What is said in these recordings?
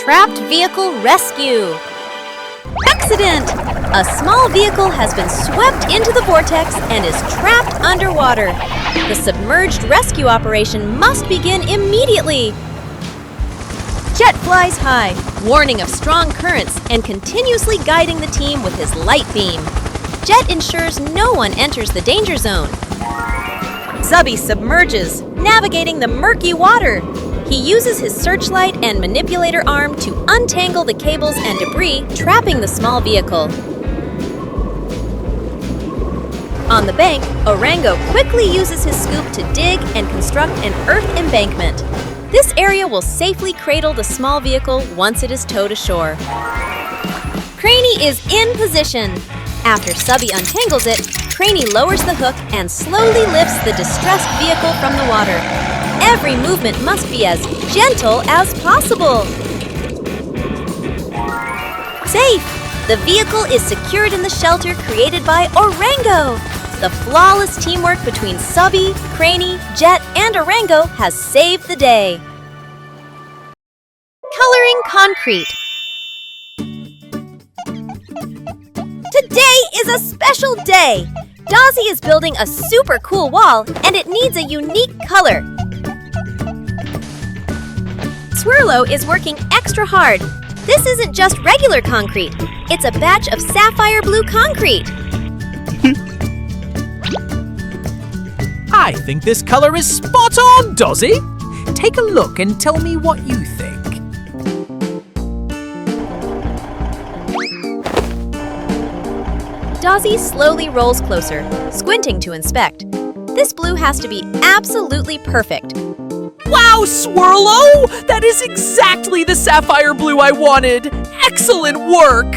trapped vehicle rescue. Accident! A small vehicle has been swept into the vortex and is trapped underwater. The submerged rescue operation must begin immediately. Jet flies high, warning of strong currents and continuously guiding the team with his light beam. Jet ensures no one enters the danger zone. Subby submerges, navigating the murky water. He uses his searchlight and manipulator arm to untangle the cables and debris, trapping the small vehicle. On the bank, Orango quickly uses his scoop to dig and construct an earth embankment. This area will safely cradle the small vehicle once it is towed ashore. Craney is in position. After Subby untangles it, Craney lowers the hook and slowly lifts the distressed vehicle from the water. Every movement must be as gentle as possible. Safe! The vehicle is secured in the shelter created by Orango. The flawless teamwork between Subby, Craney, Jet, and Orango has saved the day. Coloring concrete. Today is a special day. Dozzy is building a super cool wall, and it needs a unique color. Swirlo is working extra hard. This isn't just regular concrete. It's a batch of sapphire blue concrete. I think this color is spot on, Dozzy. Take a look and tell me what you think. Dozzy slowly rolls closer, squinting to inspect. This blue has to be absolutely perfect. Wow, Swirlo! That is exactly the sapphire blue I wanted! Excellent work!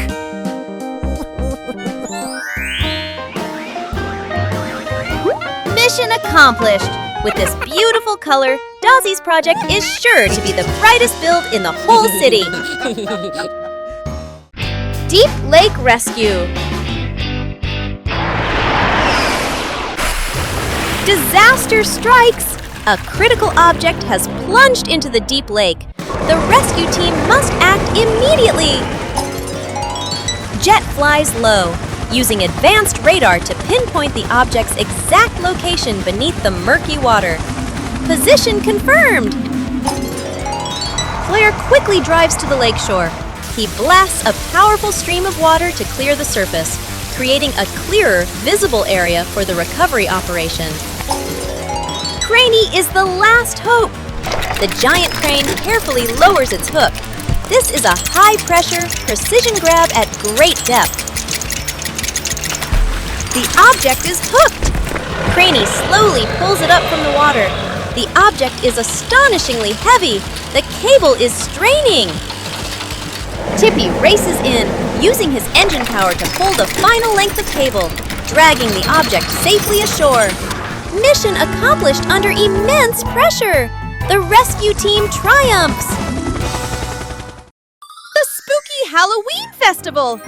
Mission accomplished! With this beautiful color, Dozzy's project is sure to be the brightest build in the whole city. Deep Lake Rescue. Disaster strikes! A critical object has plunged into the deep lake. The rescue team must act immediately. Jet flies low, using advanced radar to pinpoint the object's exact location beneath the murky water. Position confirmed! Flare quickly drives to the lakeshore. He blasts a powerful stream of water to clear the surface, creating a clearer, visible area for the recovery operation. Craney is the last hope! The giant crane carefully lowers its hook. This is a high-pressure, precision grab at great depth. The object is hooked! Craney slowly pulls it up from the water. The object is astonishingly heavy. The cable is straining. Tippy races in, using his engine power to pull the final length of cable, dragging the object safely ashore. Mission accomplished under immense pressure. The rescue team triumphs. The Spooky Halloween Festival.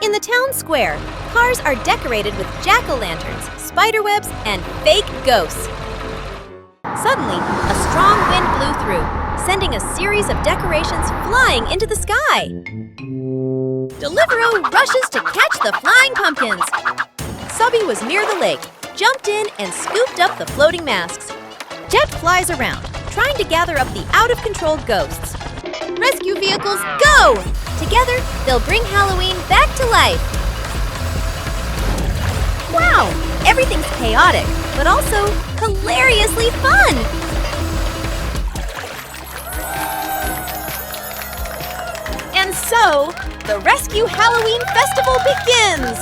In the town square, cars are decorated with jack-o'-lanterns, spiderwebs, and fake ghosts. Suddenly, a strong wind blew through, sending a series of decorations flying into the sky. Deliveroo rushes to catch the flying pumpkins. Subby was near the lake, jumped in, and scooped up the floating masks. Jet flies around, trying to gather up the out-of-control ghosts. Rescue vehicles, go! Together, they'll bring Halloween back to life. Wow! Everything's chaotic, but also hilariously fun! And so, the Rescue Halloween Festival begins!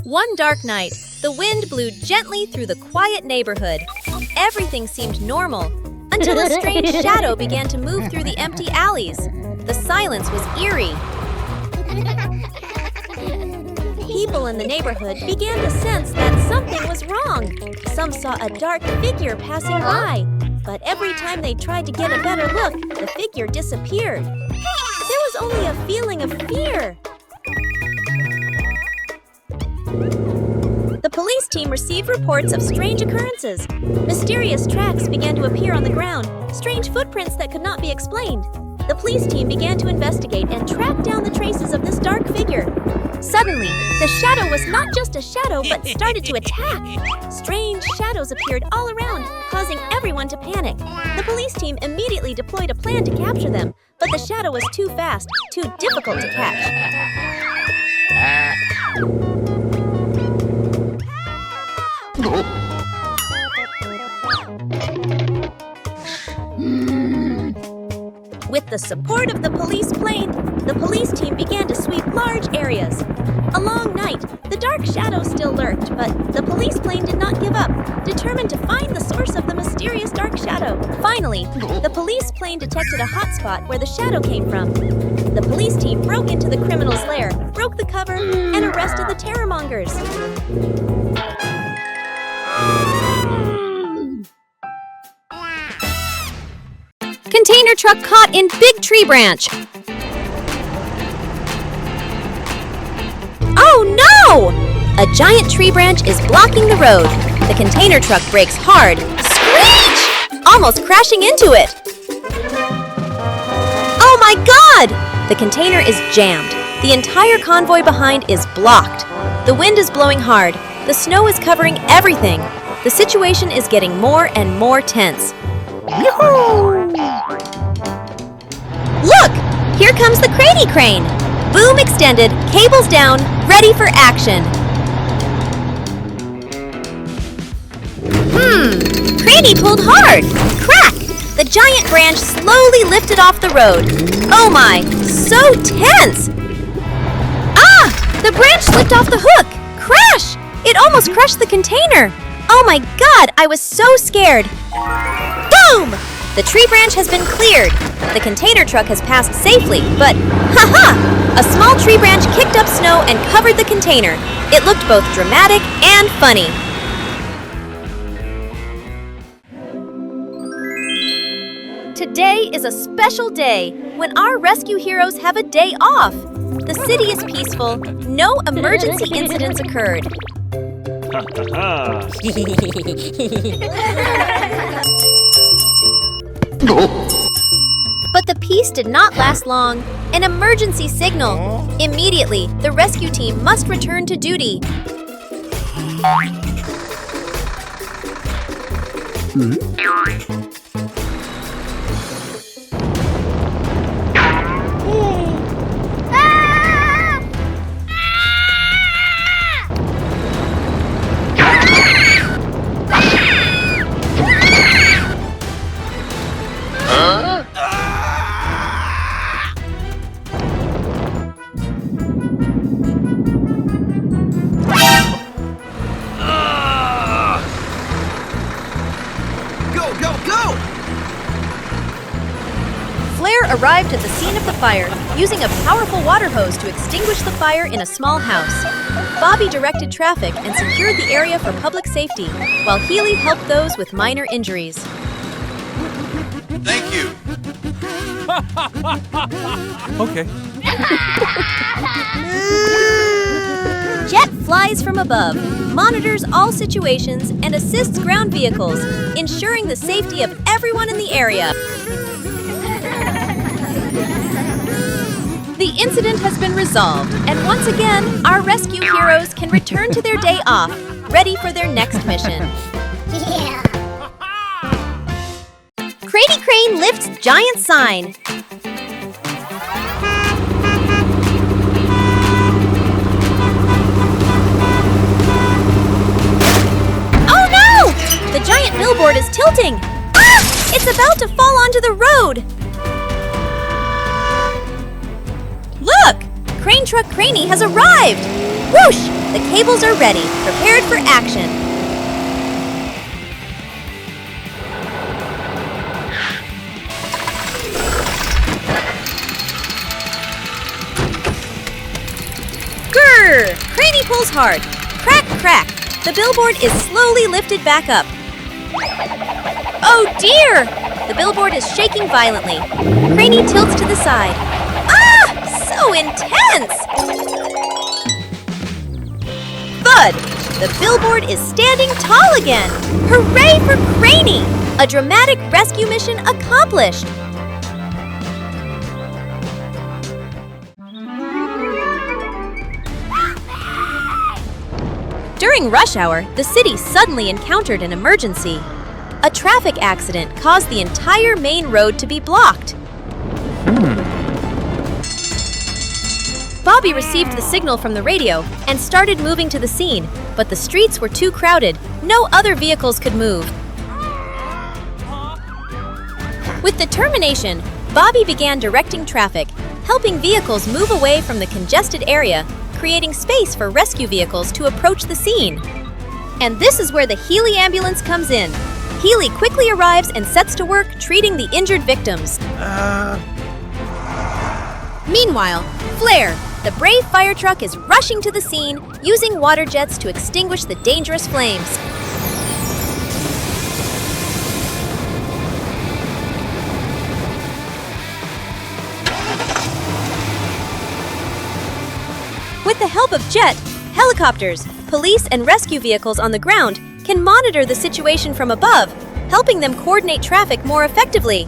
One dark night, the wind blew gently through the quiet neighborhood. Everything seemed normal, until a strange shadow began to move through the empty alleys. The silence was eerie. People in the neighborhood began to sense that something was wrong. Some saw a dark figure passing by, but every time they tried to get a better look, the figure disappeared. There was only a feeling of fear. The The police team received reports of strange occurrences. Mysterious tracks began to appear on the ground, strange footprints that could not be explained. The police team began to investigate and track down the traces of this dark figure. Suddenly, the shadow was not just a shadow but started to attack. Strange shadows appeared all around, causing everyone to panic. The police team immediately deployed a plan to capture them, but the shadow was too fast, too difficult to catch. With the support of the police plane, the police team began to sweep large areas. A long night, the dark shadow still lurked, but the police plane did not give up, determined to find the source of the mysterious dark shadow. Finally, the police plane detected a hot spot where the shadow came from. The police team broke into the criminal's lair, broke the cover, and arrested the terrormongers. Container truck caught in big tree branch. Oh no! A giant tree branch is blocking the road. The container truck brakes hard. Screech! Almost crashing into it. Oh my God! The container is jammed. The entire convoy behind is blocked. The wind is blowing hard. The snow is covering everything. The situation is getting more and more tense. Look! Here comes the Craney crane! Boom extended, cables down, ready for action. Craney pulled hard! Crack! The giant branch slowly lifted off the road. Oh my, so tense! Ah! The branch slipped off the hook! Crash! It almost crushed the container! Oh my God, I was so scared! Boom! The tree branch has been cleared. The container truck has passed safely, but ha-ha! A small tree branch kicked up snow and covered the container. It looked both dramatic and funny. Today is a special day when our rescue heroes have a day off. The city is peaceful. No emergency incidents occurred. But the peace did not last long. An emergency signal. Immediately, the rescue team must return to duty. Arrived at the scene of the fire, using a powerful water hose to extinguish the fire in a small house. Bobby directed traffic and secured the area for public safety, while Healy helped those with minor injuries. Thank you. Okay. Jet flies from above, monitors all situations, and assists ground vehicles, ensuring the safety of everyone in the area. The incident has been resolved, and once again, our rescue heroes can return to their day off, ready for their next mission. Yeah. Craney Crane lifts giant sign. Oh no! The giant billboard is tilting. Ah! It's about to fall onto the road. Look! Crane Truck Craney has arrived! Whoosh! The cables are ready, prepared for action. Grrr! Craney pulls hard. Crack, crack. The billboard is slowly lifted back up. Oh dear! The billboard is shaking violently. Craney tilts to the side. So intense! Thud! The billboard is standing tall again! Hooray for Craney! A dramatic rescue mission accomplished! During rush hour, the city suddenly encountered an emergency. A traffic accident caused the entire main road to be blocked. Bobby received the signal from the radio and started moving to the scene, but the streets were too crowded. No other vehicles could move. With determination, Bobby began directing traffic, helping vehicles move away from the congested area, creating space for rescue vehicles to approach the scene. And this is where the Healy ambulance comes in. Healy quickly arrives and sets to work treating the injured victims. Meanwhile, Flare, the brave fire truck, is rushing to the scene, using water jets to extinguish the dangerous flames. With the help of jet, helicopters, police, and rescue vehicles on the ground can monitor the situation from above, helping them coordinate traffic more effectively.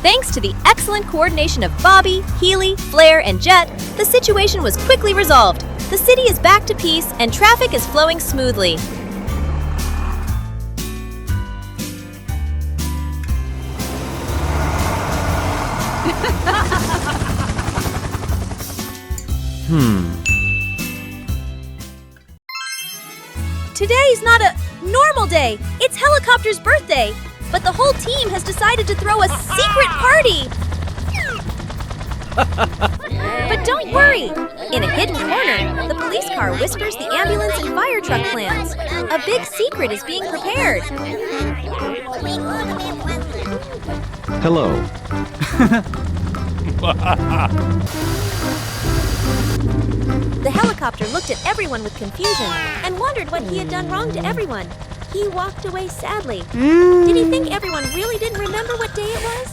Thanks to the excellent coordination of Bobby, Healy, Flare, and Jet, the situation was quickly resolved. The city is back to peace and traffic is flowing smoothly. Today's not a normal day. It's Helicopter's birthday. But the whole team has decided to throw a secret party. But don't worry. In a hidden corner, the police car whispers the ambulance and fire truck plans. A big secret is being prepared. Hello. The helicopter looked at everyone with confusion and wondered what he had done wrong to everyone. He walked away sadly. Did he think everyone really didn't remember what day it was?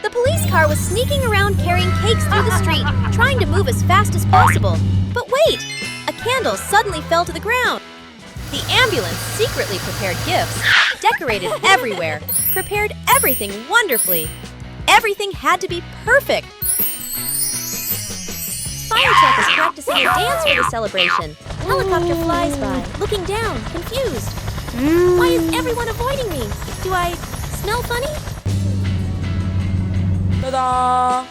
The police car was sneaking around carrying cakes through the street, trying to move as fast as possible. But wait! A candle suddenly fell to the ground. The ambulance secretly prepared gifts, decorated everywhere, prepared everything wonderfully. Everything had to be perfect. Fire truck is practicing a dance for the celebration. Helicopter flies by, looking down, confused. Why is everyone avoiding me? Do I smell funny? Ta-da!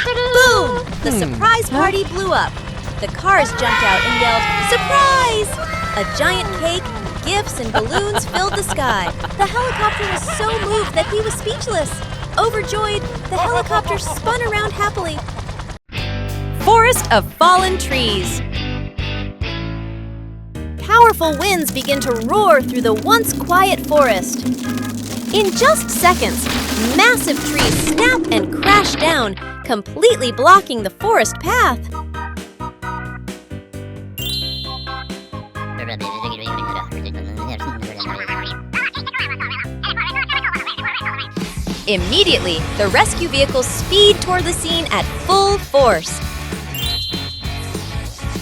Boom! The surprise party blew up. The cars jumped out and yelled, "Surprise!" A giant cake, gifts, and balloons filled the sky. The helicopter was so moved that he was speechless. Overjoyed, the helicopter spun around happily. Forest of fallen trees. Powerful winds begin to roar through the once quiet forest. In just seconds, massive trees snap and crash down, completely blocking the forest path. Immediately, the rescue vehicles speed toward the scene at full force.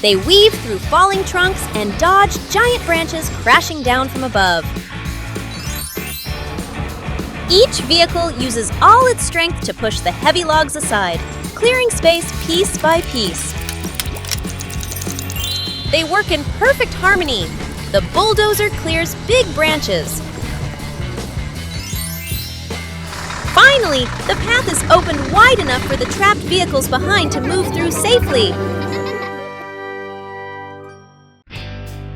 They weave through falling trunks and dodge giant branches crashing down from above. Each vehicle uses all its strength to push the heavy logs aside, clearing space piece by piece. They work in perfect harmony. The bulldozer clears big branches. Finally, the path is opened wide enough for the trapped vehicles behind to move through safely.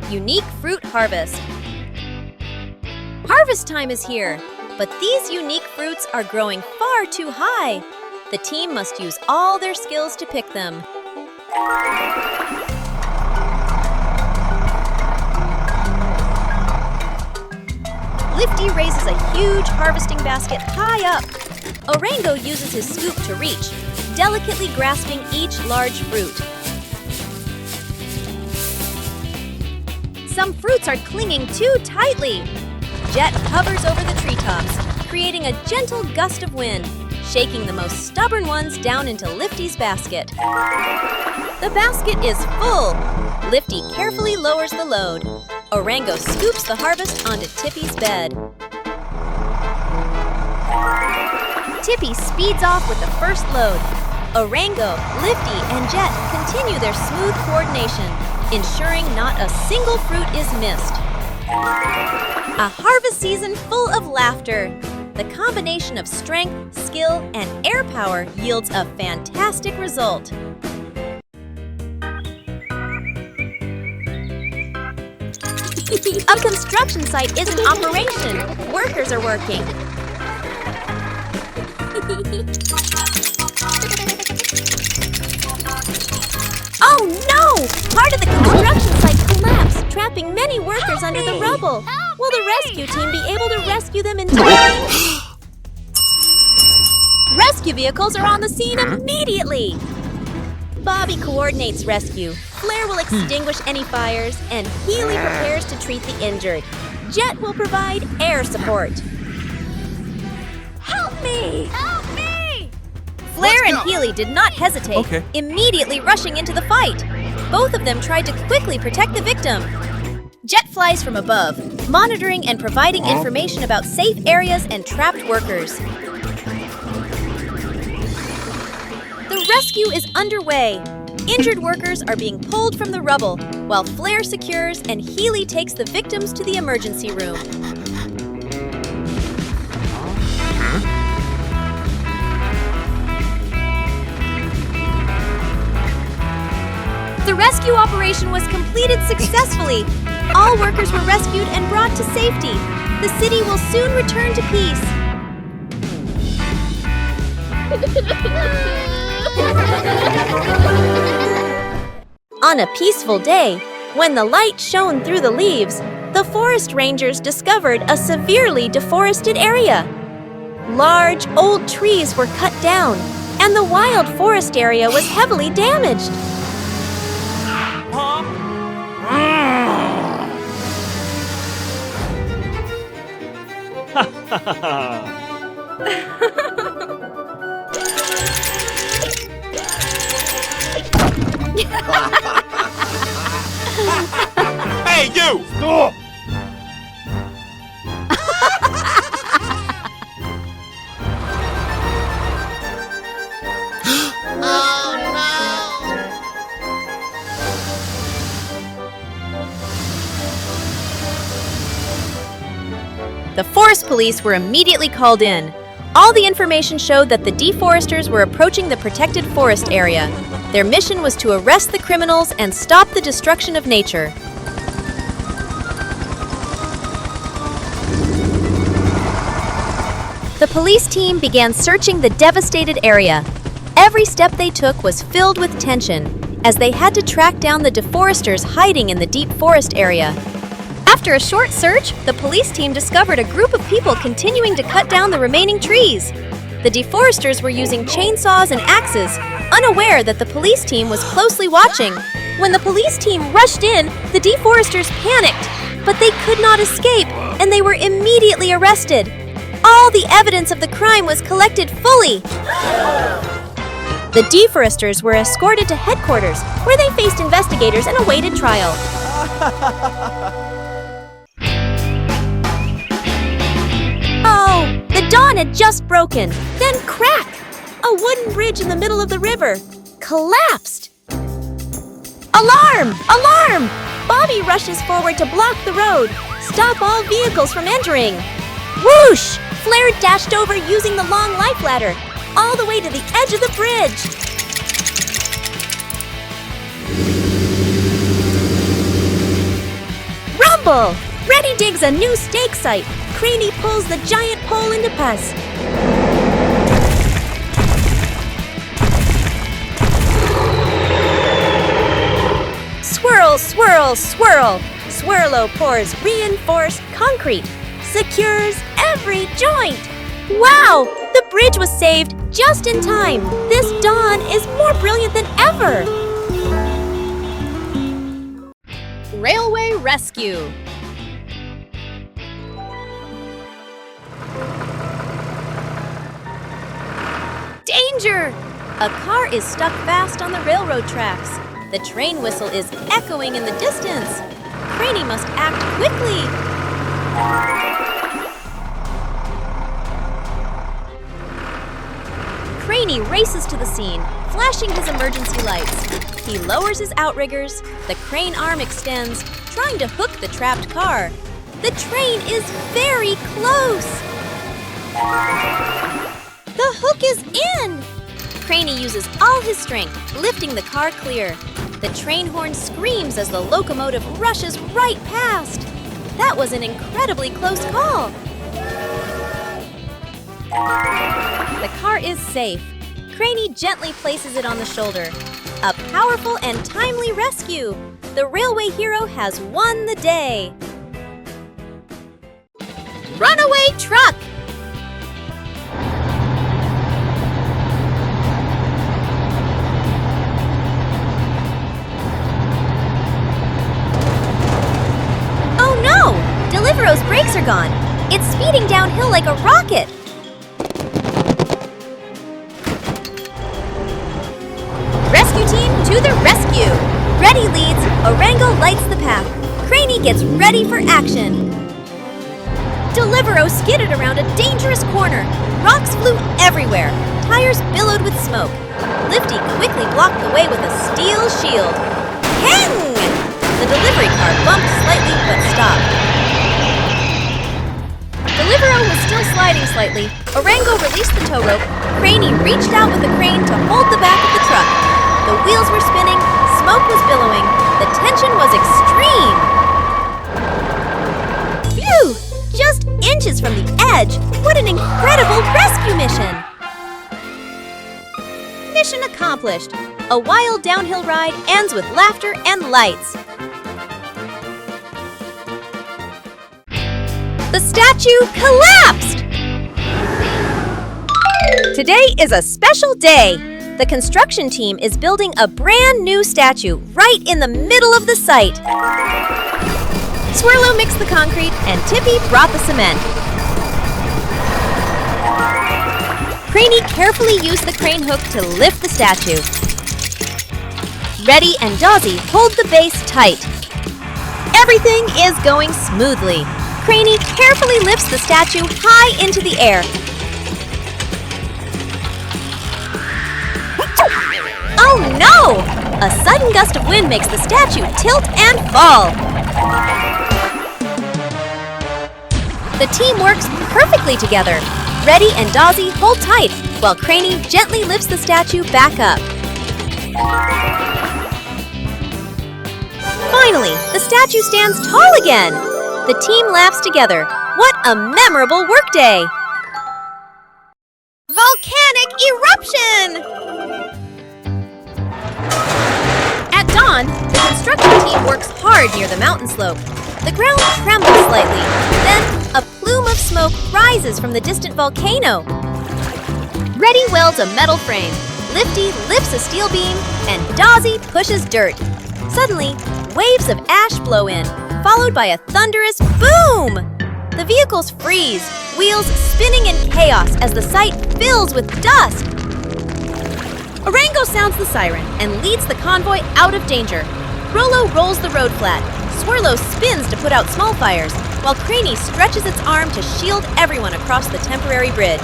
Unique fruit harvest. Harvest time is here, but these unique fruits are growing far too high. The team must use all their skills to pick them. Lifty raises a huge harvesting basket high up. Orango uses his scoop to reach, delicately grasping each large fruit. Some fruits are clinging too tightly. Jet hovers over the treetops, creating a gentle gust of wind. shaking the most stubborn ones down into Lifty's basket. The basket is full. Lifty carefully lowers the load. Orango scoops the harvest onto Tippy's bed. Tippy speeds off with the first load. Orango, Lifty, and Jet continue their smooth coordination, ensuring not a single fruit is missed. A harvest season full of laughter. The combination of strength, skill, and air power yields a fantastic result. A construction site is in operation. Workers are working. Oh no! Part of the construction site collapsed, trapping many workers under the rubble. Will the rescue team be able to rescue them in time? Rescue vehicles are on the scene immediately! Bobby coordinates rescue. Flair will extinguish any fires, and Healy prepares to treat the injured. Jet will provide air support. Help me! Help me! Flair and Healy did not hesitate, immediately rushing into the fight. Both of them tried to quickly protect the victim. Jet flies from above, monitoring and providing information about safe areas and trapped workers. The rescue is underway. Injured workers are being pulled from the rubble, while Flair secures and Healy takes the victims to the emergency room. The rescue operation was completed successfully. All workers were rescued and brought to safety. The city will soon return to peace. On a peaceful day, when the light shone through the leaves, the forest rangers discovered a severely deforested area. Large, old trees were cut down, and the wild forest area was heavily damaged. Hey, you! Stop! The forest police were immediately called in. All the information showed that the deforesters were approaching the protected forest area. Their mission was to arrest the criminals and stop the destruction of nature. The police team began searching the devastated area. Every step they took was filled with tension, as they had to track down the deforesters hiding in the deep forest area. After a short search, the police team discovered a group of people continuing to cut down the remaining trees. The deforesters were using chainsaws and axes, unaware that the police team was closely watching. When the police team rushed in, the deforesters panicked, but they could not escape, and they were immediately arrested. All the evidence of the crime was collected fully. The deforesters were escorted to headquarters, where they faced investigators and awaited trial. Oh, the dawn had just broken. Then crack! A wooden bridge in the middle of the river collapsed. Alarm! Alarm! Bobby rushes forward to block the road. Stop all vehicles from entering. Whoosh! Flair dashed over using the long life ladder, all the way to the edge of the bridge. Rumble! Reddy digs a new stake site. Craney pulls the giant pole into pus. Swirl, swirl, swirl. Swirlo pours reinforced concrete. Secures every joint. Wow! The bridge was saved just in time. This dawn is more brilliant than ever. Railway rescue. Danger! A car is stuck fast on the railroad tracks. The train whistle is echoing in the distance. Craney must act quickly. Craney races to the scene, flashing his emergency lights. He lowers his outriggers. The crane arm extends, trying to hook the trapped car. The train is very close. The hook is in! Craney uses all his strength, lifting the car clear. The train horn screams as the locomotive rushes right past. That was an incredibly close call. The car is safe. Craney gently places it on the shoulder. A powerful and timely rescue. The railway hero has won the day. Runaway truck! Oh no! Deliveroo's brakes are gone. It's speeding downhill like a rocket. Rescue team to the rescue! Ready leads, Orango lights the path. Craney gets ready for action. Deliveroo skidded around a dangerous corner. Rocks flew everywhere. Tires billowed with smoke. Lifty quickly blocked the way with a steel shield. Hang! The delivery car bumped slightly but stopped. Deliveroo was still sliding slightly. Orango released the tow rope. Craney reached out with the crane to hold the back of the truck. The wheels were spinning. Smoke was billowing. The tension was extreme. Phew! Just inches from the edge. What an incredible rescue mission! Mission accomplished. A wild downhill ride ends with laughter and lights. The statue collapsed! Today is a special day. The construction team is building a brand new statue right in the middle of the site. Swirlo mixed the concrete and Tippy brought the cement. Craney carefully used the crane hook to lift the statue. Reddy and Dozzy hold the base tight. Everything is going smoothly. Craney carefully lifts the statue high into the air. Oh no! A sudden gust of wind makes the statue tilt and fall. The team works perfectly together. Reddy and Dozzy hold tight, while Craney gently lifts the statue back up. Finally, the statue stands tall again. The team laughs together. What a memorable workday! Volcanic eruption! At dawn, the construction team works hard near the mountain slope. The ground trembles slightly. Then, a plume of smoke rises from the distant volcano. Reddy welds a metal frame. Lifty lifts a steel beam, and Dozzy pushes dirt. Suddenly, waves of ash blow in, followed by a thunderous boom! The vehicles freeze, wheels spinning in chaos as the site fills with dust. Orango sounds the siren and leads the convoy out of danger. Rollo rolls the road flat. Swirlo spins to put out small fires, while Craney stretches its arm to shield everyone across the temporary bridge.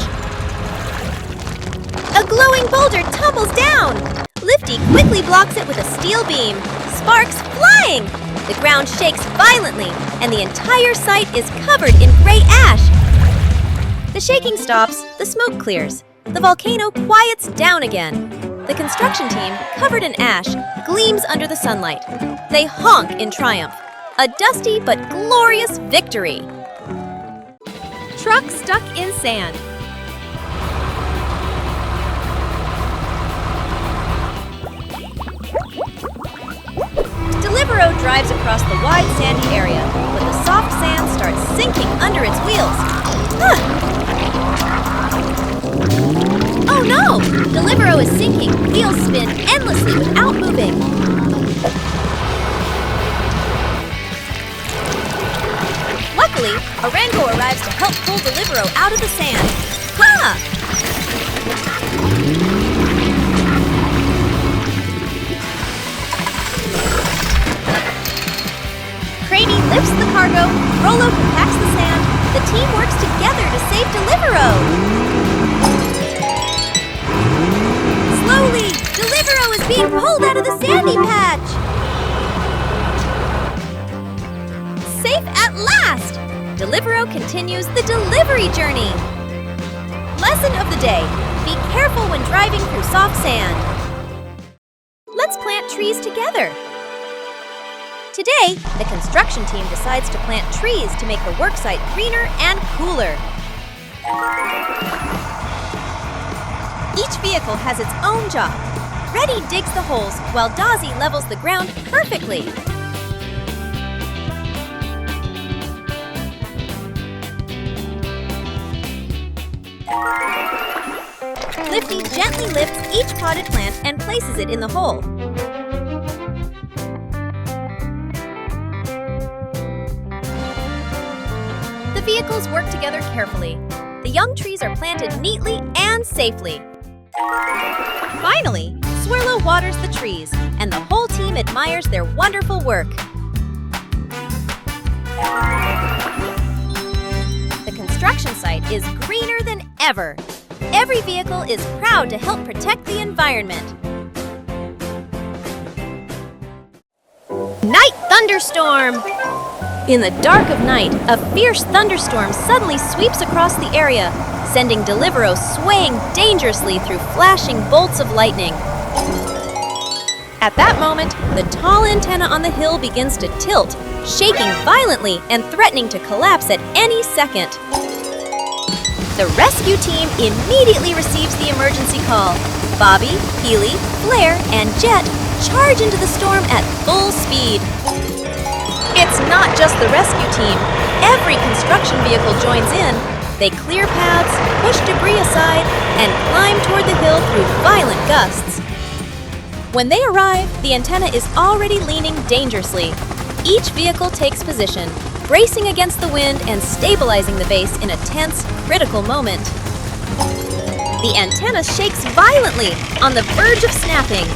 A glowing boulder tumbles down! Lifty quickly blocks it with a steel beam. Sparks flying! The ground shakes violently, and the entire site is covered in gray ash. The shaking stops, the smoke clears. The volcano quiets down again. The construction team, covered in ash, gleams under the sunlight. They honk in triumph. A dusty but glorious victory. Truck stuck in sand. Deliveroo drives across the wide sandy area, but the soft sand starts sinking under its wheels. Oh no! Deliveroo is sinking. Wheels spin endlessly without moving. Luckily, Orango arrives to help pull Deliveroo out of the sand. Ha! Rolo compacts the sand, the team works together to save Delivero. Slowly, Delivero is being pulled out of the sandy patch. Safe at last! Delivero continues the delivery journey. Lesson of the day: be careful when driving through soft sand. Let's plant trees together. Today, the construction team decides to plant trees to make the worksite greener and cooler. Each vehicle has its own job. Reddy digs the holes while Dozzy levels the ground perfectly. Lifty gently lifts each potted plant and places it in the hole. The vehicles work together carefully. The young trees are planted neatly and safely. Finally, Swirlo waters the trees, and the whole team admires their wonderful work. The construction site is greener than ever. Every vehicle is proud to help protect the environment. Night thunderstorm! In the dark of night, a fierce thunderstorm suddenly sweeps across the area, sending Delivero swaying dangerously through flashing bolts of lightning. At that moment, the tall antenna on the hill begins to tilt, shaking violently and threatening to collapse at any second. The rescue team immediately receives the emergency call. Bobby, Healy, Flair, and Jet charge into the storm at full speed. It's not just the rescue team. Every construction vehicle joins in. They clear paths, push debris aside, and climb toward the hill through violent gusts. When they arrive, the antenna is already leaning dangerously. Each vehicle takes position, bracing against the wind and stabilizing the base in a tense, critical moment. The antenna shakes violently, on the verge of snapping.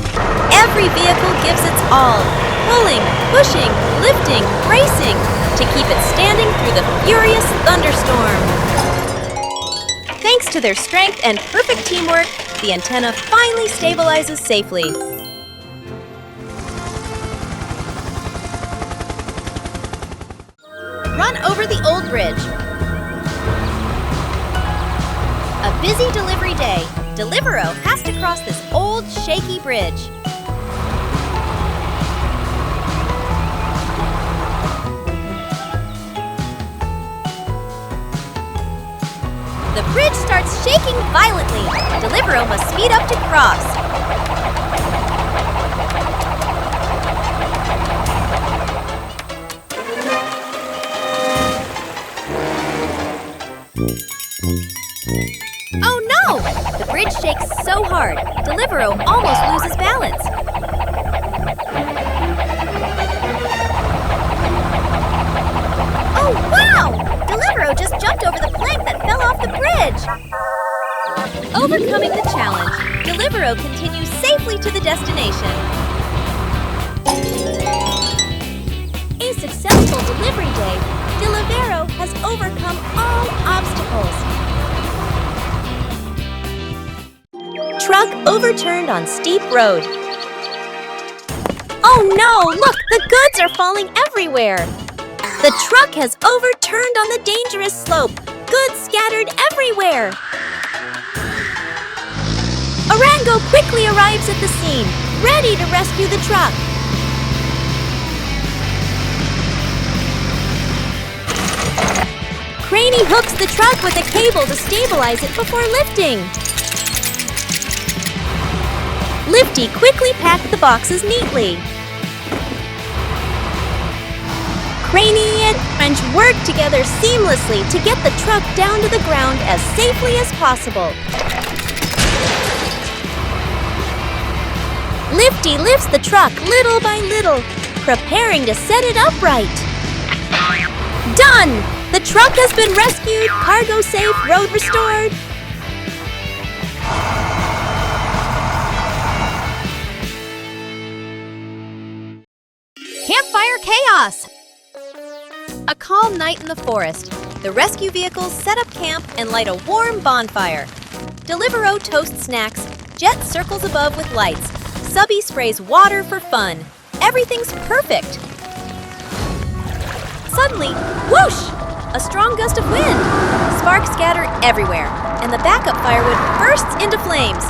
Every vehicle gives its all, pulling, pushing, lifting, bracing, to keep it standing through the furious thunderstorm. Thanks to their strength and perfect teamwork, the antenna finally stabilizes safely. Run over the old bridge. A busy delivery day. Delivero has to cross this old, shaky bridge. The bridge starts shaking violently. Delivero must speed up to cross. Oh no! The bridge shakes so hard, Delivero almost loses balance. Oh wow! Delivero just jumped over the plank that fell off the bridge. Overcoming the challenge, Delivero continues safely to the destination. A successful delivery day, Delivero has overcome all obstacles. Truck overturned on steep road. Oh no! Look! The goods are falling everywhere! The truck has overturned on the dangerous slope. Goods scattered everywhere. Orango quickly arrives at the scene, ready to rescue the truck. Craney hooks the truck with a cable to stabilize it before lifting. Lifty quickly packed the boxes neatly. Craney and French work together seamlessly to get the truck down to the ground as safely as possible. Lifty lifts the truck little by little, preparing to set it upright. Done! The truck has been rescued, cargo safe, road restored. Campfire chaos! A calm night in the forest. The rescue vehicles set up camp and light a warm bonfire. Deliveroo toasts snacks, Jet circles above with lights. Subby sprays water for fun. Everything's perfect. Suddenly, whoosh! A strong gust of wind. Sparks scatter everywhere, and the backup firewood bursts into flames.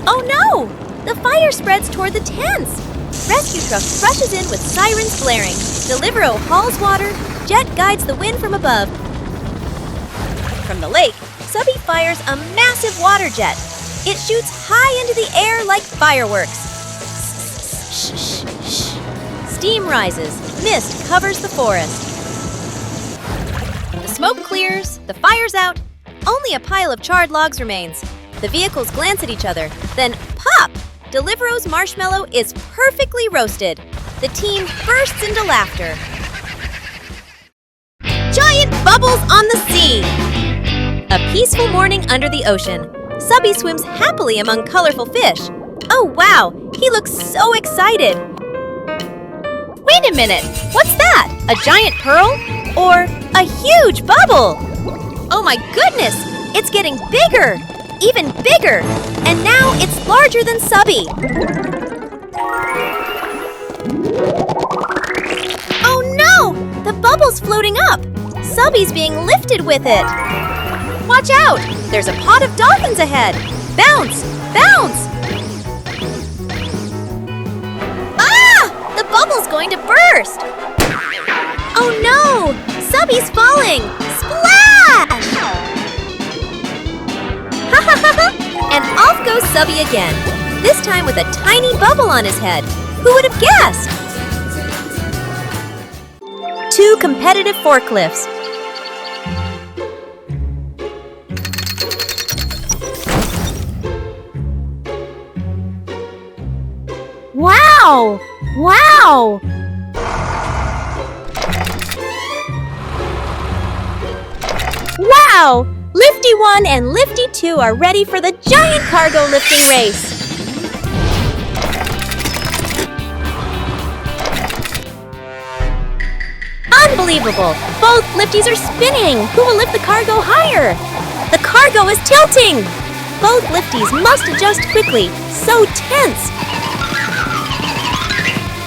Oh no! The fire spreads toward the tents. Rescue truck rushes in with sirens blaring. Deliveroo hauls water. Jet guides the wind from above. From the lake, Subby fires a massive water jet. It shoots high into the air like fireworks. Steam rises. Mist covers the forest. The smoke clears. The fire's out. Only a pile of charred logs remains. The vehicles glance at each other. Then pop! Deliveroo's marshmallow is perfectly roasted. The team bursts into laughter. Giant bubbles on the sea! A peaceful morning under the ocean. Subby swims happily among colorful fish. Oh wow, he looks so excited. Wait a minute, what's that? A giant pearl? Or a huge bubble? Oh my goodness, it's getting bigger, even bigger. And now it's larger than Subby. Oh no, the bubble's floating up. Subby's being lifted with it. Watch out! There's a pod of dolphins ahead! Bounce! Bounce! Ah! The bubble's going to burst! Oh no! Subby's falling! Splash! Ha ha ha ha! And off goes Subby again. This time with a tiny bubble on his head. Who would have guessed? 2 competitive forklifts. Wow! Wow! Wow! Lifty 1 and Lifty 2 are ready for the giant cargo lifting race. Unbelievable! Both lifties are spinning! Who will lift the cargo higher? The cargo is tilting! Both lifties must adjust quickly. So tense!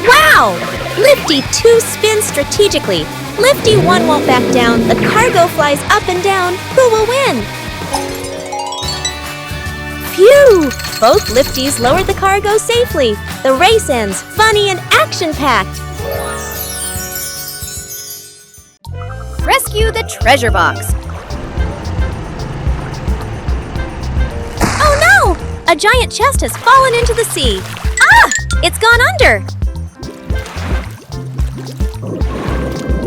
Wow! Lifty 2 spins strategically. Lifty 1 won't back down. The cargo flies up and down. Who will win? Phew! Both lifties lowered the cargo safely. The race ends funny and action-packed. Rescue the treasure box. Oh no! A giant chest has fallen into the sea. Ah! It's gone under.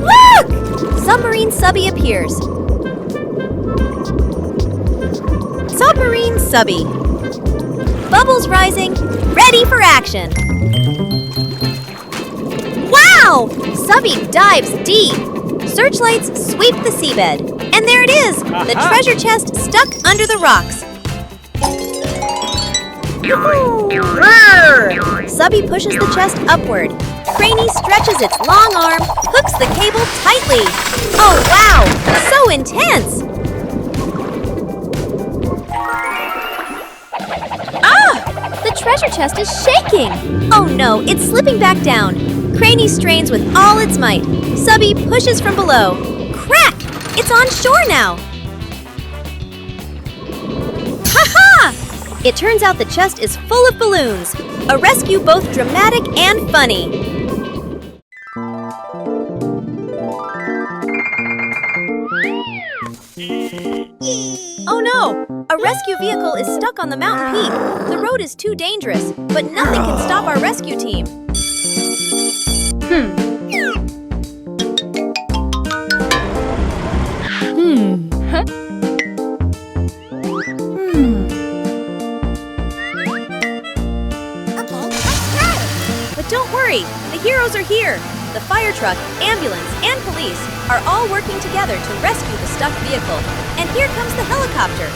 Look! Submarine Subby appears. Submarine Subby. Bubbles rising, ready for action. Wow! Subby dives deep. Searchlights sweep the seabed. And there it is! The treasure chest stuck under the rocks. Roar! Subby pushes the chest upward. Craney stretches its long arm, hooks the cable tightly. Oh wow! So intense! Ah! The treasure chest is shaking! Oh no, it's slipping back down. Craney strains with all its might. Subby pushes from below. Crack! It's on shore now! Ha-ha! It turns out the chest is full of balloons. A rescue both dramatic and funny. Oh no! A rescue vehicle is stuck on the mountain peak. The road is too dangerous, but nothing can stop our rescue team. But don't worry, the heroes are here. The fire truck, ambulance, and police are all working together to rescue the stuck vehicle. And here comes the helicopter.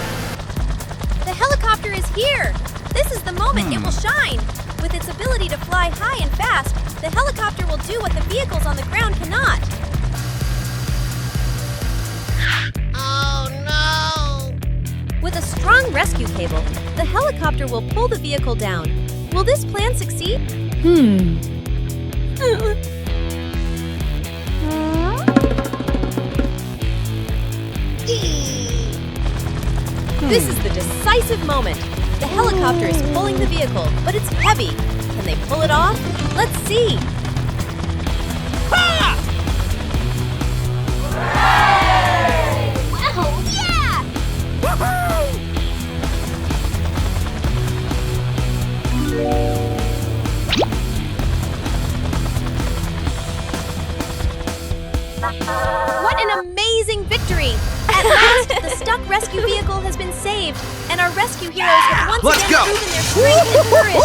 The helicopter is here. This is the moment it will shine. With its ability to fly high and fast, the helicopter will do what the vehicles on the ground cannot. Oh no! With a strong rescue cable, the helicopter will pull the vehicle down. Will this plan succeed? This is the decisive moment. The helicopter is pulling the vehicle, but it's heavy. Can they pull it off? Let's see. Wow, yeah! What an amazing victory! At last, the stuck rescue vehicle has been saved, and our rescue heroes have once Let's again go. proven their strength and courage.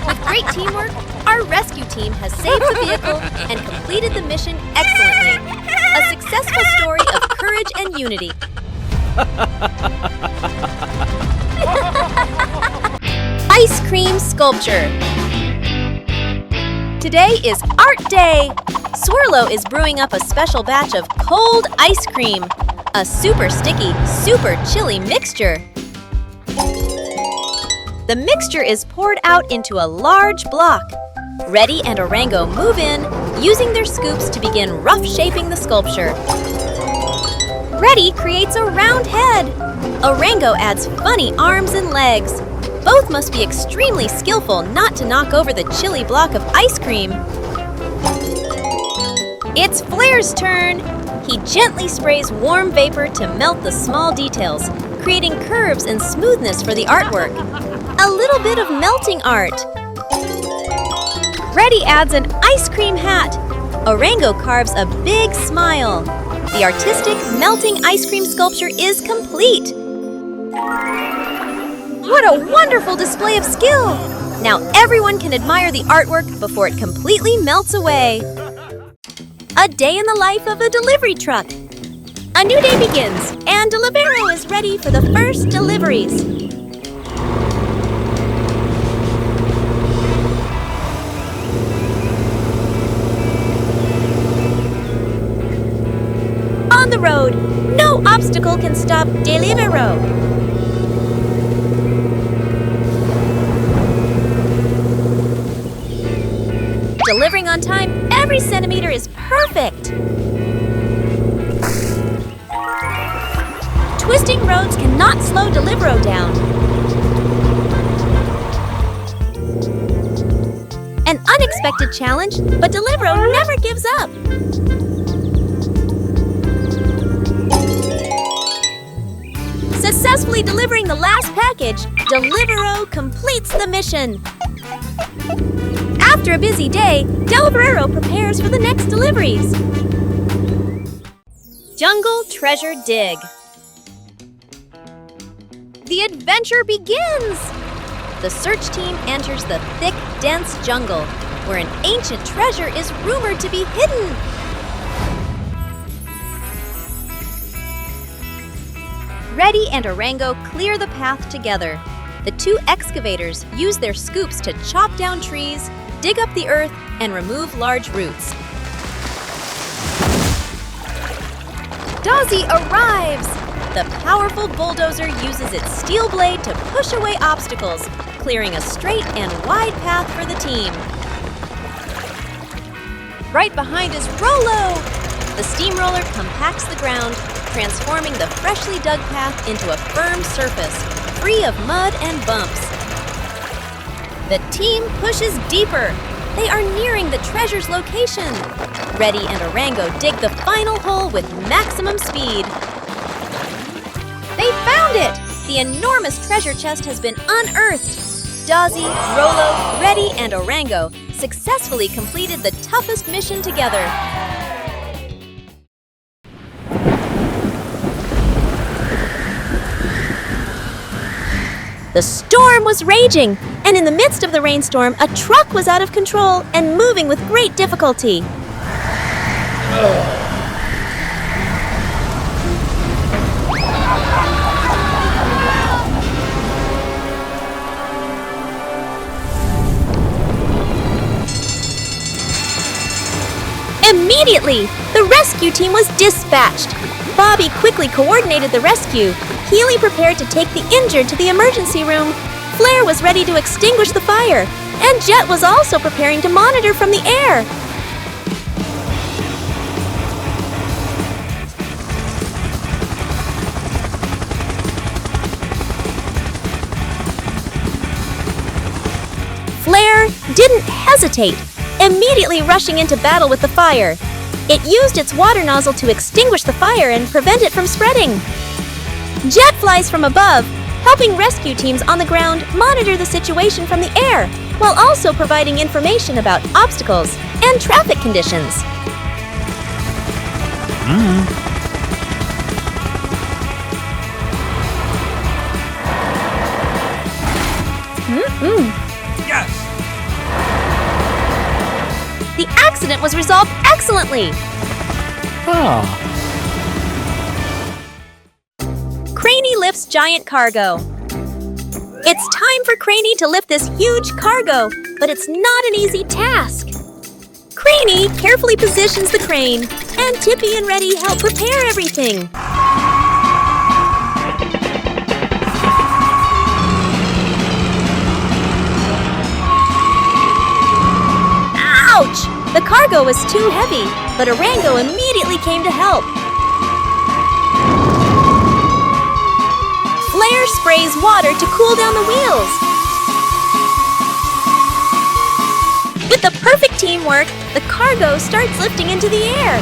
With great teamwork, our rescue team has saved the vehicle and completed the mission excellently. A successful story of courage and unity. Ice cream sculpture. Today is Art Day! Swirlo is brewing up a special batch of cold ice cream, a super sticky, super chilly mixture. The mixture is poured out into a large block. Reddy and Orango move in, using their scoops to begin rough shaping the sculpture. Reddy creates a round head. Orango adds funny arms and legs. Both must be extremely skillful not to knock over the chilly block of ice cream. It's Flair's turn. He gently sprays warm vapor to melt the small details, creating curves and smoothness for the artwork. A little bit of melting art. Reddy adds an ice cream hat. Orango carves a big smile. The artistic melting ice cream sculpture is complete. What a wonderful display of skill! Now everyone can admire the artwork before it completely melts away. A day in the life of a delivery truck. A new day begins, and Deliveroo is ready for the first deliveries. On the road, no obstacle can stop Deliveroo. Delivering on time, every centimeter is perfect. Twisting roads cannot slow Deliveroo down. An unexpected challenge, but Deliveroo never gives up. Successfully delivering the last package, Deliveroo completes the mission. After a busy day, Deliveroo prepares for the next deliveries. Jungle Treasure Dig. The adventure begins! The search team enters the thick, dense jungle, where an ancient treasure is rumored to be hidden. Reddy and Orango clear the path together. The two excavators use their scoops to chop down trees, dig up the earth, and remove large roots. Dozzy arrives! The powerful bulldozer uses its steel blade to push away obstacles, clearing a straight and wide path for the team. Right behind is Rollo! The steamroller compacts the ground, transforming the freshly dug path into a firm surface, free of mud and bumps. The team pushes deeper. They are nearing the treasure's location. Reddy and Orango dig the final hole with maximum speed. They found it! The enormous treasure chest has been unearthed. Dozzy, Rollo, Reddy, and Orango successfully completed the toughest mission together. The storm was raging, and in the midst of the rainstorm, a truck was out of control and moving with great difficulty. Immediately, the rescue team was dispatched. Bobby quickly coordinated the rescue. Healy prepared to take the injured to the emergency room. Flair was ready to extinguish the fire, and Jet was also preparing to monitor from the air. Flair didn't hesitate, immediately rushing into battle with the fire. It used its water nozzle to extinguish the fire and prevent it from spreading. Jet flies from above, helping rescue teams on the ground monitor the situation from the air, while also providing information about obstacles and traffic conditions. Yes! The accident was resolved excellently. Craney lifts giant cargo. It's time for Craney to lift this huge cargo, but it's not an easy task. Craney carefully positions the crane, and Tippy and Reddy help prepare everything. Ouch! The cargo was too heavy, but Orango immediately came to help. Flair sprays water to cool down the wheels. With the perfect teamwork, the cargo starts lifting into the air.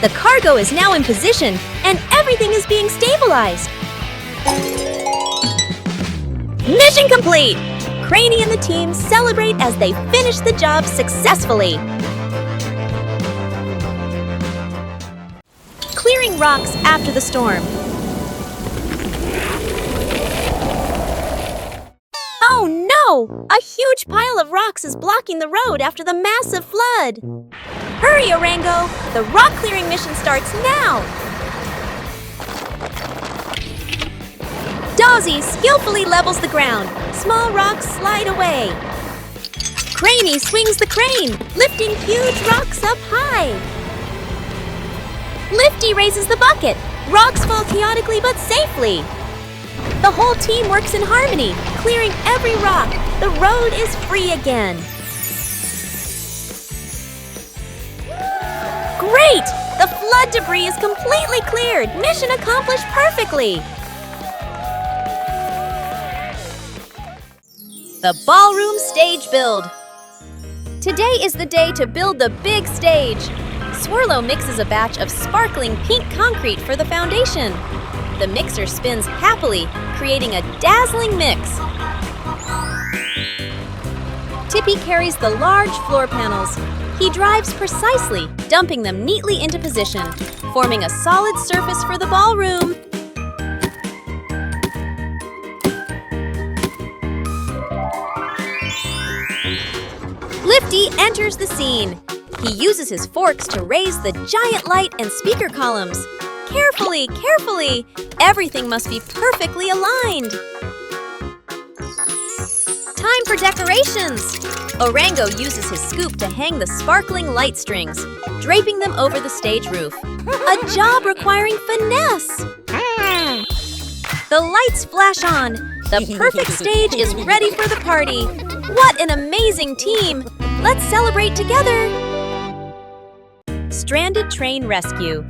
The cargo is now in position, and everything is being stabilized. Mission complete! Craney and the team celebrate as they finish the job successfully. Clearing rocks after the storm. Oh no! A huge pile of rocks is blocking the road after the massive flood. Hurry, Orango! The rock clearing mission starts now! Dozzy skillfully levels the ground. Small rocks slide away. Craney swings the crane, lifting huge rocks up high. Lifty raises the bucket. Rocks fall chaotically but safely. The whole team works in harmony, clearing every rock. The road is free again. Great! The flood debris is completely cleared. Mission accomplished perfectly. The ballroom stage build. Today is the day to build the big stage. Swirlo mixes a batch of sparkling pink concrete for the foundation. The mixer spins happily, creating a dazzling mix. Tippy carries the large floor panels. He drives precisely, dumping them neatly into position, forming a solid surface for the ballroom. Lifty enters the scene. He uses his forks to raise the giant light and speaker columns. Carefully, carefully! Everything must be perfectly aligned. Time for decorations! Orango uses his scoop to hang the sparkling light strings, draping them over the stage roof. A job requiring finesse! The lights flash on. The perfect stage is ready for the party. What an amazing team! Let's celebrate together! Stranded train rescue.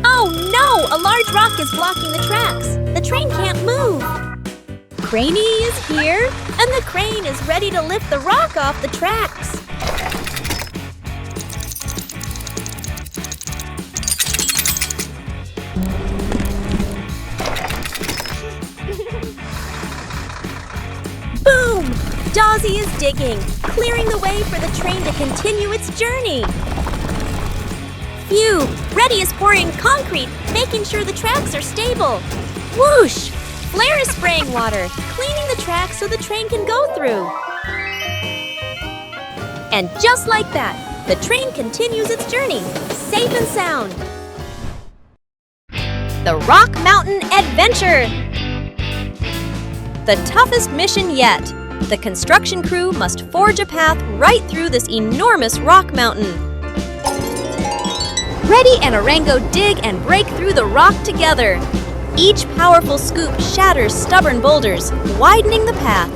Oh no! A large rock is blocking the tracks. The train can't move. Craney is here, and the crane is ready to lift the rock off the tracks. Boom! Dozzy is digging, clearing the way for the train to continue its journey. Phew! Reddy is pouring concrete, making sure the tracks are stable. Whoosh! Flair is spraying water, cleaning the tracks so the train can go through. And just like that, the train continues its journey, safe and sound. The Rock Mountain Adventure! The toughest mission yet. The construction crew must forge a path right through this enormous rock mountain. Reddy and Orango dig and break through the rock together. Each powerful scoop shatters stubborn boulders, widening the path.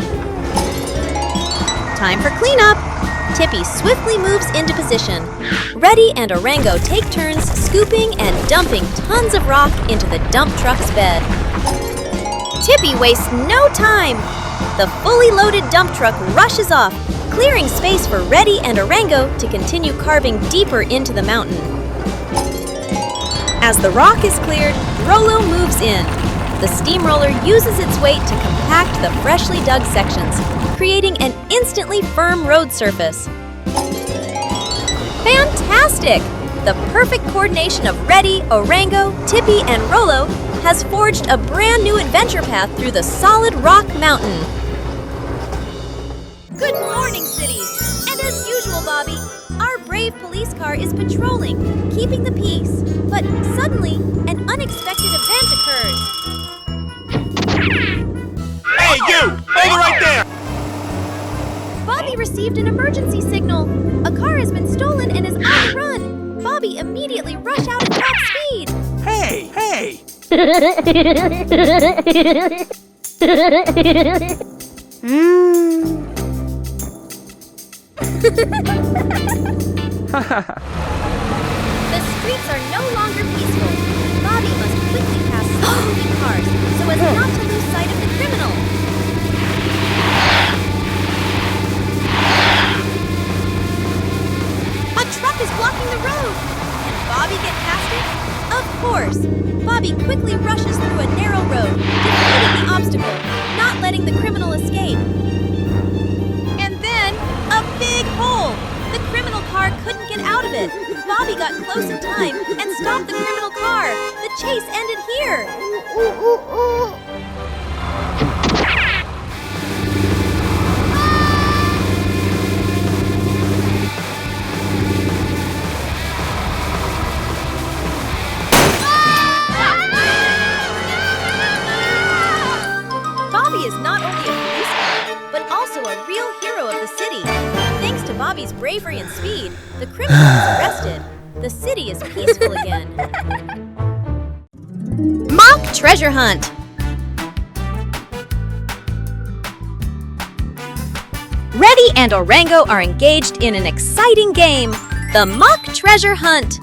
Time for cleanup. Tippy swiftly moves into position. Reddy and Orango take turns scooping and dumping tons of rock into the dump truck's bed. Tippy wastes no time. The fully loaded dump truck rushes off, clearing space for Reddy and Orango to continue carving deeper into the mountain. As the rock is cleared, Rollo moves in. The steamroller uses its weight to compact the freshly dug sections, creating an instantly firm road surface. Fantastic! The perfect coordination of Reddy, Orango, Tippy, and Rollo has forged a brand new adventure path through the solid rock mountain. Good morning, City! And as usual, Bobby, our brave police car is patrolling, keeping the peace. But suddenly, an unexpected event occurs. Hey, you! Over right there! Bobby received an emergency signal. A car has been stolen and is on the run. Bobby immediately rushed out at top speed. Hey, hey! The streets are no longer peaceful. Bobby must quickly pass slow-moving cars so as not to lose sight of the criminal. A truck is blocking the road. Can Bobby get past it? Of course. Bobby quickly rushes through a narrow road, defeating the obstacle, not letting the criminal escape. And then, a big hole! The criminal car couldn't get out of it. Bobby got close in time and stopped the criminal car. The chase ended here. Bobby is not only a policeman, but also a real hero of the city. Thanks to Bobby's bravery and speed, the criminal is arrested. The city is peaceful again. Mock treasure hunt. Reddy and Orango are engaged in an exciting game, the mock treasure hunt.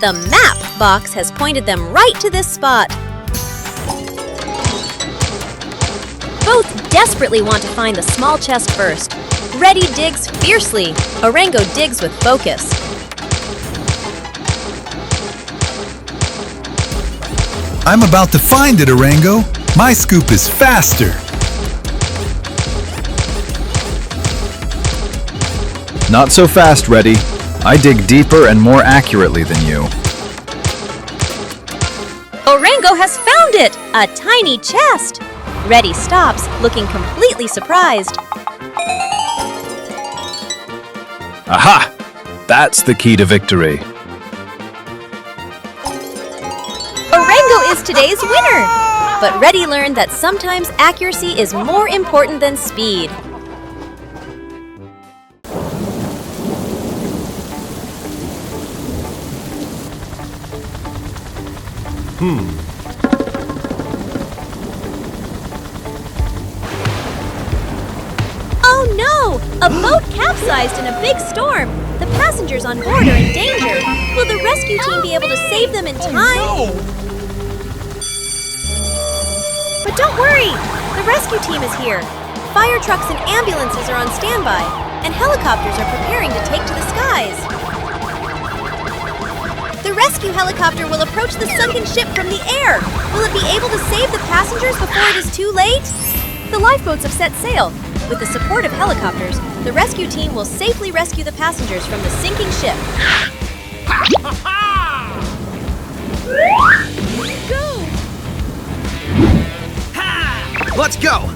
The map box has pointed them right to this spot. Both desperately want to find the small chest first. Reddy digs fiercely. Orango digs with focus. I'm about to find it, Orango. My scoop is faster. Not so fast, Reddy. I dig deeper and more accurately than you. Orango has found it! A tiny chest! Reddy stops, looking completely surprised. Aha! That's the key to victory. Orango is today's winner! But Reddy learned that sometimes accuracy is more important than speed. Oh no! A boat capsized in a big storm! The passengers on board are in danger! Will the rescue team be able to save them in time? But don't worry! The rescue team is here! Fire trucks and ambulances are on standby, and helicopters are preparing to take to the skies. The rescue helicopter will approach the sunken ship from the air! Will it be able to save the passengers before it is too late? The lifeboats have set sail. With the support of helicopters, the rescue team will safely rescue the passengers from the sinking ship. Let's go!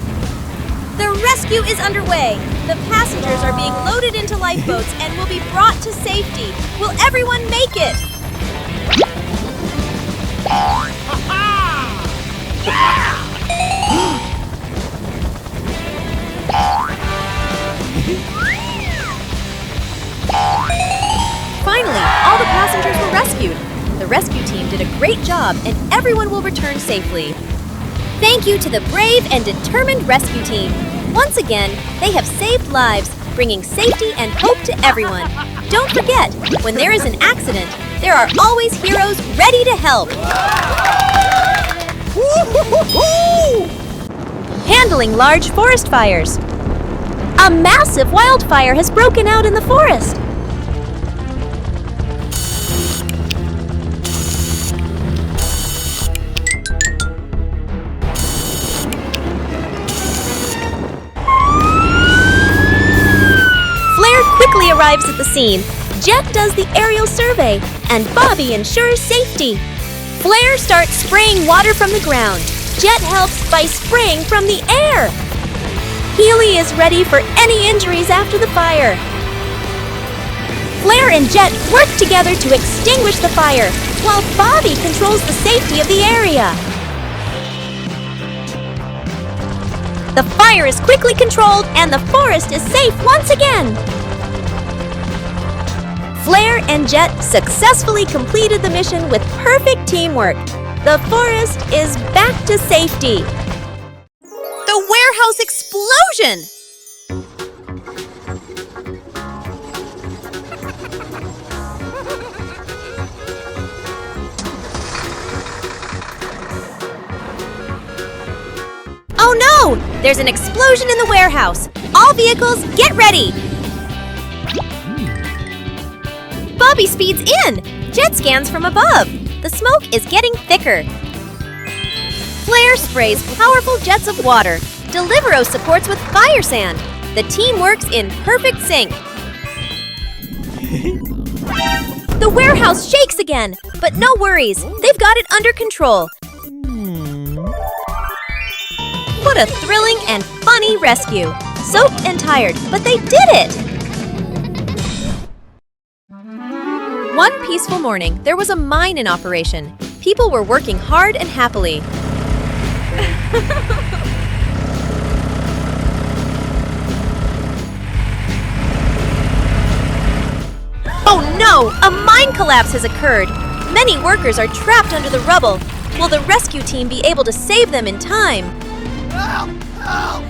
The rescue is underway. The passengers are being loaded into lifeboats and will be brought to safety. Will everyone make it? Finally, all the passengers were rescued. The rescue team did a great job and everyone will return safely. Thank you to the brave and determined rescue team. Once again, they have saved lives, bringing safety and hope to everyone. Don't forget, when there is an accident, there are always heroes ready to help. Handling large forest fires. A massive wildfire has broken out in the forest. Flair quickly arrives at the scene. Jet does the aerial survey, and Bobby ensures safety. Flair starts spraying water from the ground. Jet helps by spraying from the air. Healy is ready for any injuries after the fire. Flair and Jet work together to extinguish the fire, while Bobby controls the safety of the area. The fire is quickly controlled and the forest is safe once again. Flair and Jet successfully completed the mission with perfect teamwork. The forest is back to safety. The warehouse explosion! Oh no! There's an explosion in the warehouse. All vehicles, get ready! Bobby speeds in. Jet scans from above. The smoke is getting thicker. Flair sprays powerful jets of water. Deliveroo supports with fire sand. The team works in perfect sync. The warehouse shakes again, but no worries. They've got it under control. What a thrilling and funny rescue. Soaked and tired, but they did it! One peaceful morning, there was a mine in operation. People were working hard and happily. Oh no! A mine collapse has occurred. Many workers are trapped under the rubble. Will the rescue team be able to save them in time? Help! Help!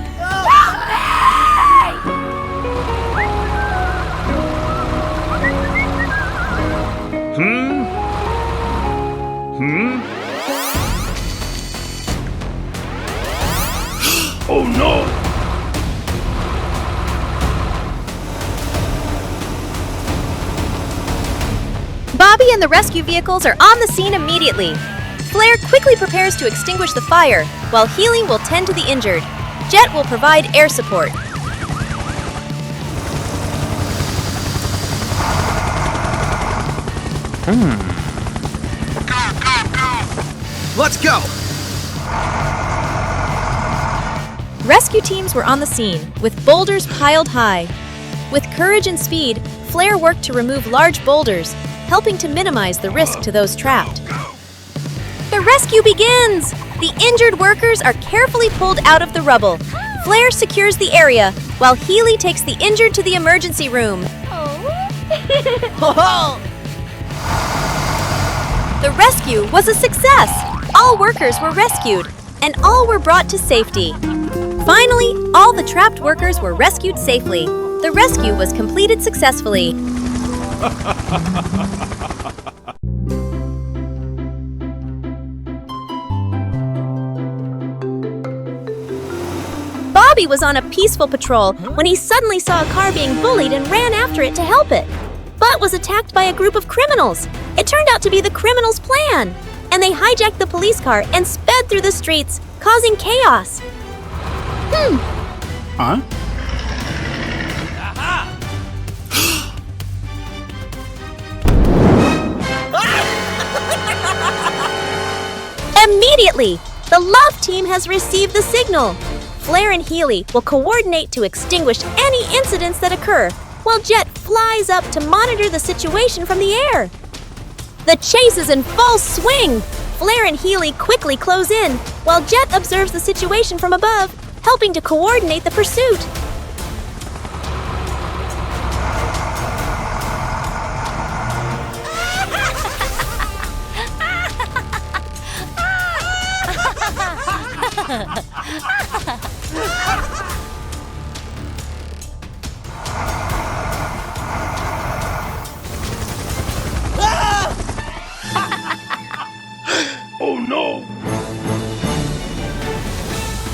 Oh no! Bobby and the rescue vehicles are on the scene immediately. Flair quickly prepares to extinguish the fire, while Healy will tend to the injured. Jet will provide air support. Let's go! Rescue teams were on the scene, with boulders piled high. With courage and speed, Flair worked to remove large boulders, helping to minimize the risk to those trapped. The rescue begins! The injured workers are carefully pulled out of the rubble. Flair secures the area, while Healy takes the injured to the emergency room. The rescue was a success! All workers were rescued, and all were brought to safety. Finally, all the trapped workers were rescued safely. The rescue was completed successfully. Bobby was on a peaceful patrol when he suddenly saw a car being bullied and ran after it to help it, but was attacked by a group of criminals. It turned out to be the criminals' plan, and they hijacked the police car and sped through the streets, causing chaos. Huh? Immediately, the Love Team has received the signal. Flair and Healy will coordinate to extinguish any incidents that occur, while Jet flies up to monitor the situation from the air. The chase is in full swing. Flair and Healy quickly close in, while Jet observes the situation from above, helping to coordinate the pursuit. Oh no!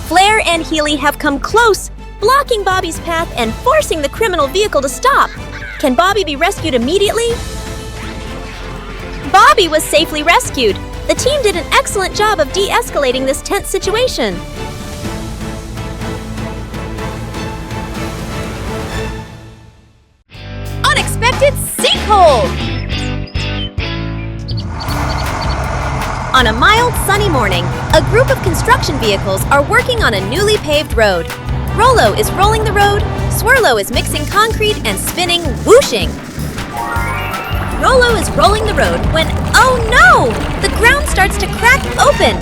Flair and Healy have come close, blocking Bobby's path and forcing the criminal vehicle to stop. Can Bobby be rescued immediately? Bobby was safely rescued. The team did an excellent job of de-escalating this tense situation. Unexpected sinkhole! On a mild, sunny morning, a group of construction vehicles are working on a newly paved road. Rollo is rolling the road, Swirlo is mixing concrete and spinning, whooshing. Rollo is rolling the road when, oh no! The ground starts to crack open.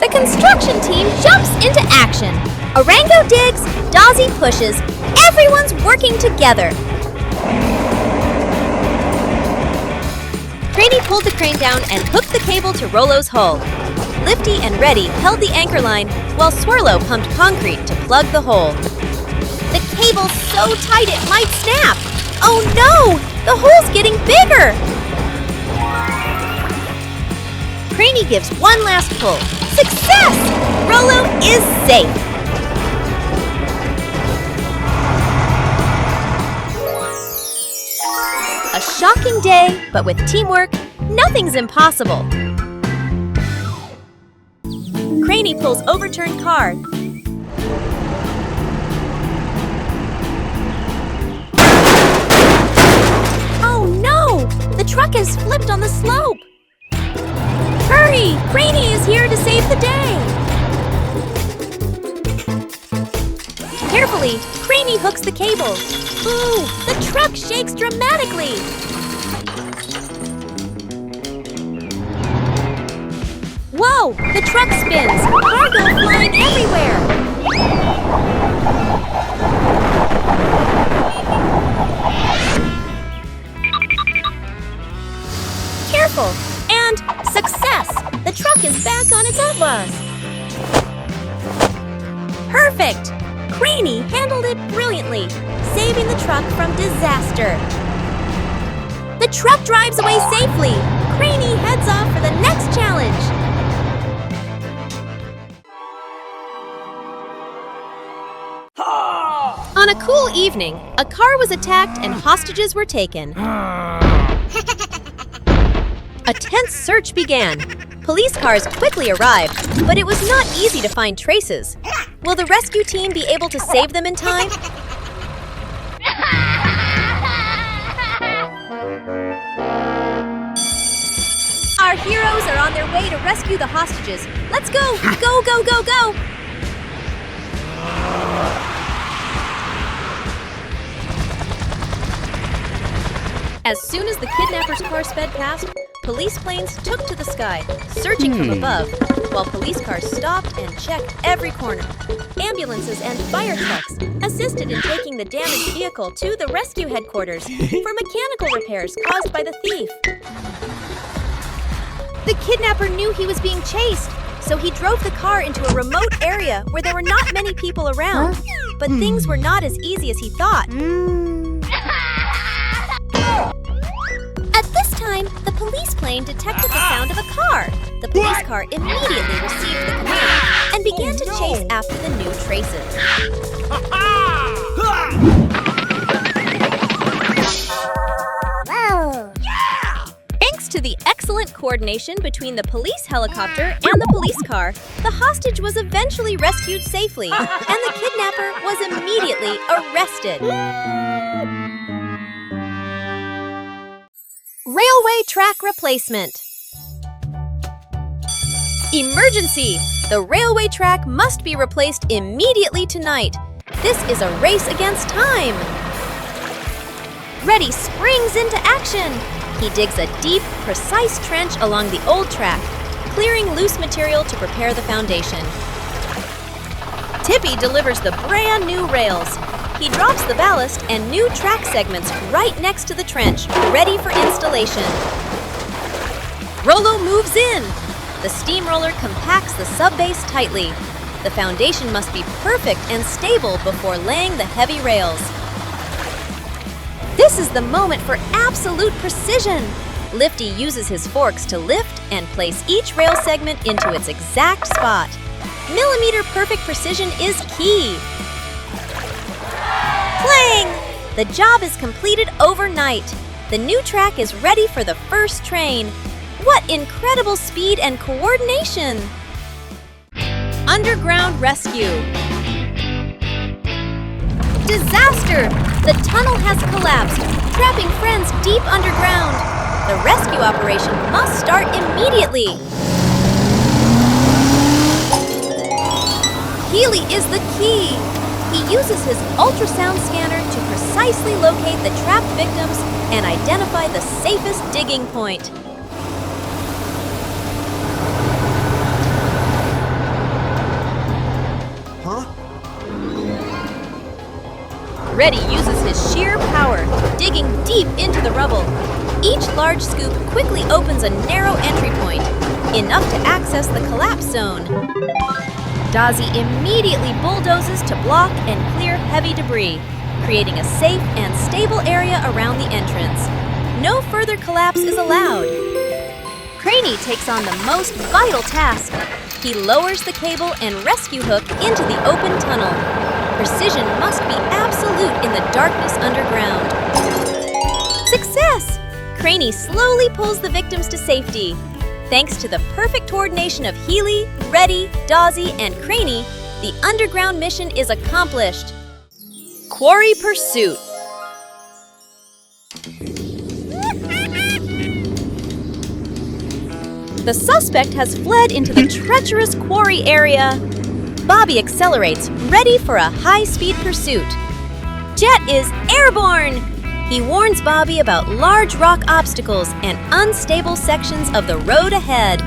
The construction team jumps into action. Orango digs, Dozzy pushes, everyone's working together. Craney pulled the crane down and hooked the cable to Rollo's hull. Lifty and Reddy held the anchor line while Swirlo pumped concrete to plug the hole. The cable's so tight it might snap. Oh no! The hole's getting bigger! Craney gives one last pull. Success! Rollo is safe. A shocking day, but with teamwork, nothing's impossible. Craney pulls overturned car. Oh no! The truck has flipped on the slope. Hurry! Craney is here to save the day. Carefully, Craney hooks the cable. Ooh, the truck shakes dramatically. Whoa, the truck spins. Cargo flying everywhere. Careful, and success. The truck is back on its outlaws. Perfect. Craney handled it brilliantly, saving the truck from disaster. The truck drives away safely. Craney heads off for the next challenge. On a cool evening, a car was attacked and hostages were taken. A tense search began. Police cars quickly arrived, but it was not easy to find traces. Will the rescue team be able to save them in time? Our heroes are on their way to rescue the hostages. Let's go! Go, go, go, go! As soon as the kidnappers' car sped past, police planes took to the sky, searching from above, while police cars stopped and checked every corner. Ambulances and fire trucks assisted in taking the damaged vehicle to the rescue headquarters for mechanical repairs caused by the thief. The kidnapper knew he was being chased, so he drove the car into a remote area where there were not many people around. But things were not as easy as he thought. At this time, the police plane detected the sound of a car. The police car immediately received the command and began to chase after the new traces. Thanks to the excellent coordination between the police helicopter and the police car, the hostage was eventually rescued safely, and the kidnapper was immediately arrested. Railway track replacement. Emergency! The railway track must be replaced immediately tonight. This is a race against time. Reddy springs into action. He digs a deep, precise trench along the old track, clearing loose material to prepare the foundation. Tippy delivers the brand new rails. He drops the ballast and new track segments right next to the trench, ready for installation. Rollo moves in. The steamroller compacts the subbase tightly. The foundation must be perfect and stable before laying the heavy rails. This is the moment for absolute precision. Lifty uses his forks to lift and place each rail segment into its exact spot. Millimeter perfect precision is key. Clang! The job is completed overnight. The new track is ready for the first train. What incredible speed and coordination! Underground rescue. Disaster! The tunnel has collapsed, trapping friends deep underground. The rescue operation must start immediately. Healy is the key. He uses his ultrasound scanner to precisely locate the trapped victims and identify the safest digging point. Reddy uses his sheer power, digging deep into the rubble. Each large scoop quickly opens a narrow entry point, enough to access the collapse zone. Dazzy immediately bulldozes to block and clear heavy debris, creating a safe and stable area around the entrance. No further collapse is allowed. Craney takes on the most vital task. He lowers the cable and rescue hook into the open tunnel. Precision must be absolute in the darkness underground. Success! Craney slowly pulls the victims to safety. Thanks to the perfect coordination of Healy, Reddy, Dazzy, and Craney, the underground mission is accomplished. Quarry pursuit. The suspect has fled into the treacherous quarry area. Bobby accelerates, ready for a high-speed pursuit. Jet is airborne! He warns Bobby about large rock obstacles and unstable sections of the road ahead.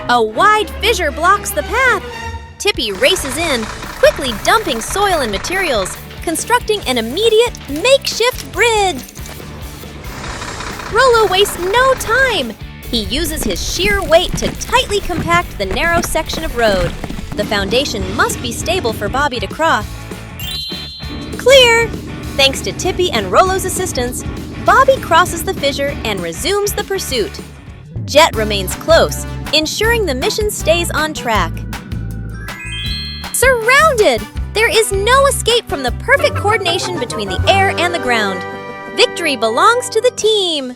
A wide fissure blocks the path. Tippy races in, quickly dumping soil and materials, constructing an immediate makeshift bridge. Rollo wastes no time. He uses his sheer weight to tightly compact the narrow section of road. The foundation must be stable for Bobby to cross. Clear! Thanks to Tippy and Rollo's assistance, Bobby crosses the fissure and resumes the pursuit. Jet remains close, ensuring the mission stays on track. Surrounded! There is no escape from the perfect coordination between the air and the ground. Victory belongs to the team!